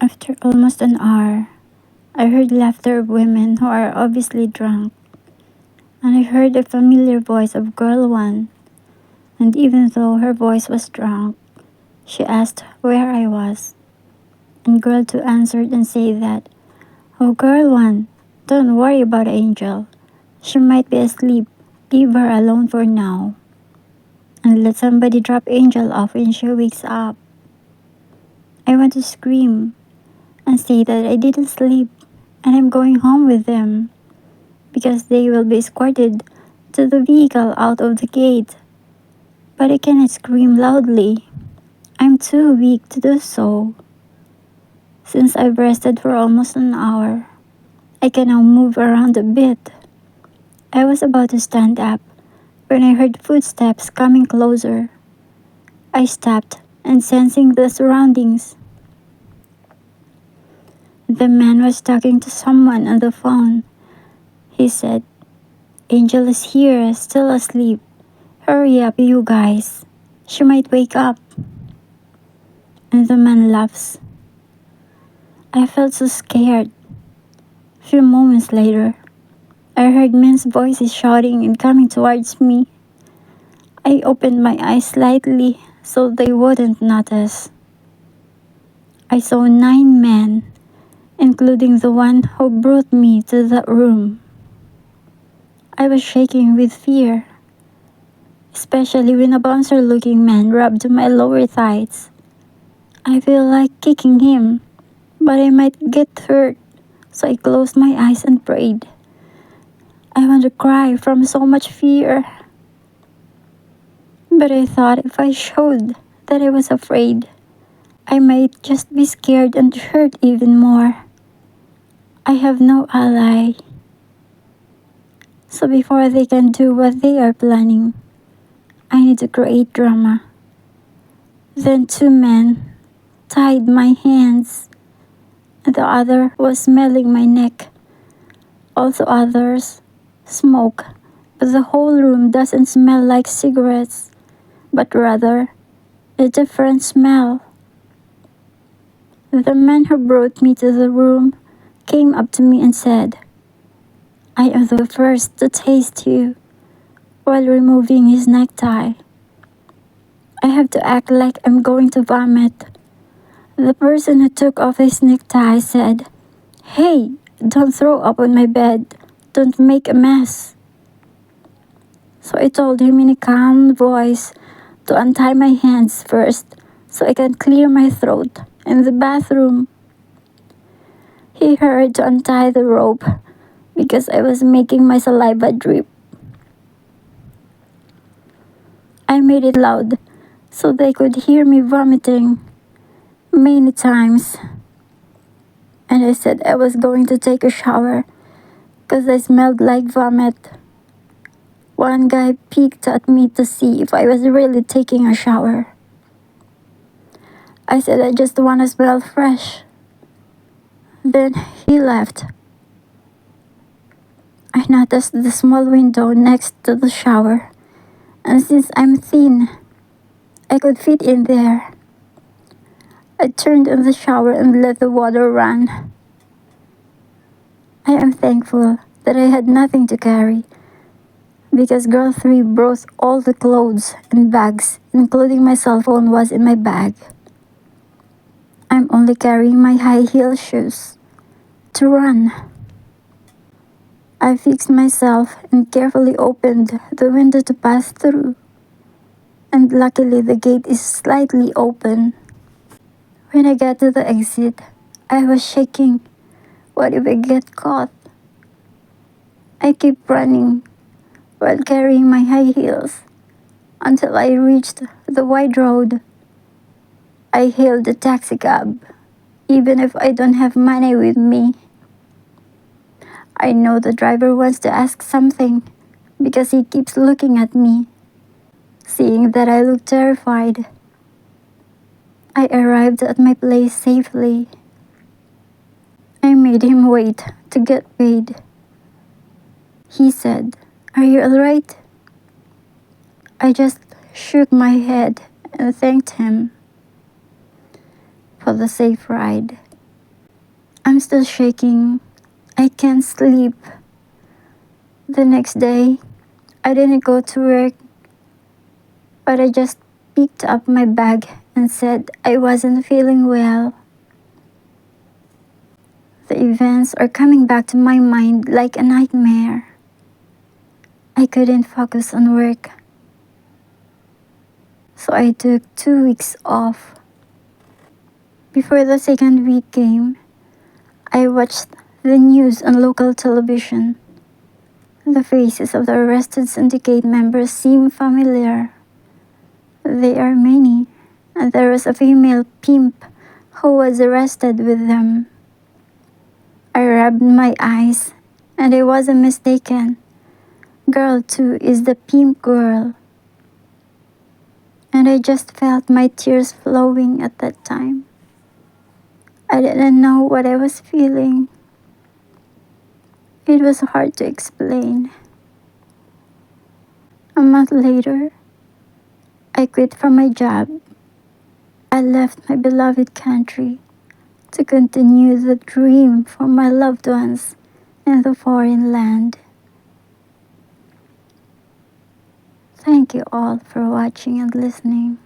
After almost an hour, I heard laughter of women who are obviously drunk, and I heard the familiar voice of Girl One, and even though her voice was drunk, she asked where I was, and Girl Two answered and said that, "Oh, Girl One, don't worry about Angel. She might be asleep. Leave her alone for now, and let somebody drop Angel off when she wakes up." I want to scream and say that I didn't sleep and I'm going home with them because they will be escorted to the vehicle out of the gate. But I cannot scream loudly. I'm too weak to do so. Since I've rested for almost an hour, I can now move around a bit. I was about to stand up when I heard footsteps coming closer. I stopped and sensing the surroundings. The man was talking to someone on the phone. He said, "Angel is here, still asleep. Hurry up, you guys. She might wake up." And the man laughs. I felt so scared. A few moments later, I heard men's voices shouting and coming towards me. I opened my eyes slightly so they wouldn't notice. I saw 9 men, including the one who brought me to that room. I was shaking with fear, especially when a bouncer-looking man rubbed my lower thighs. I feel like kicking him, but I might get hurt, so I closed my eyes and prayed. I want to cry from so much fear. But I thought if I showed that I was afraid, I might just be scared and hurt even more. I have no ally. So before they can do what they are planning, I need to create drama. Then 2 men tied my hands, and the other was smelling my neck. Also others smoke, but the whole room doesn't smell like cigarettes, but rather a different smell. The man who brought me to the room came up to me and said, "I am the first to taste you," while removing his necktie. I have to act like I'm going to vomit. The person who took off his necktie said, "Hey, don't throw up on my bed. Don't make a mess." So I told him in a calm voice to untie my hands first so I can clear my throat in the bathroom. He hurried to untie the rope because I was making my saliva drip. I made it loud so they could hear me vomiting many times. And I said I was going to take a shower because I smelled like vomit. One guy peeked at me to see if I was really taking a shower. I said I just want to smell fresh. Then he left. I noticed the small window next to the shower, and since I'm thin, I could fit in there. I turned on the shower and let the water run. I am thankful that I had nothing to carry because Girl 3 brought all the clothes and bags, including my cell phone, was in my bag. I'm only carrying my high heel shoes to run. I fixed myself and carefully opened the window to pass through. And luckily the gate is slightly open. When I got to the exit, I was shaking. What if I get caught? I kept running while carrying my high heels until I reached the wide road. I hailed a taxi cab, even if I don't have money with me. I know the driver wants to ask something because he keeps looking at me, seeing that I look terrified. I arrived at my place safely. I made him wait to get paid. He said, "Are you alright?" I just shook my head and thanked him for the safe ride. I'm still shaking. I can't sleep. The next day, I didn't go to work, but I just picked up my bag and said I wasn't feeling well. The events are coming back to my mind like a nightmare. I couldn't focus on work, so I took 2 weeks off. Before the second week came, I watched the news on local television. The faces of the arrested syndicate members seem familiar. They are many, and there was a female pimp who was arrested with them. I rubbed my eyes, and I wasn't mistaken. Girl 2 is the pimp girl. And I just felt my tears flowing at that time. I didn't know what I was feeling. It was hard to explain. A month later, I quit from my job. I left my beloved country to continue the dream for my loved ones in the foreign land. Thank you all for watching and listening.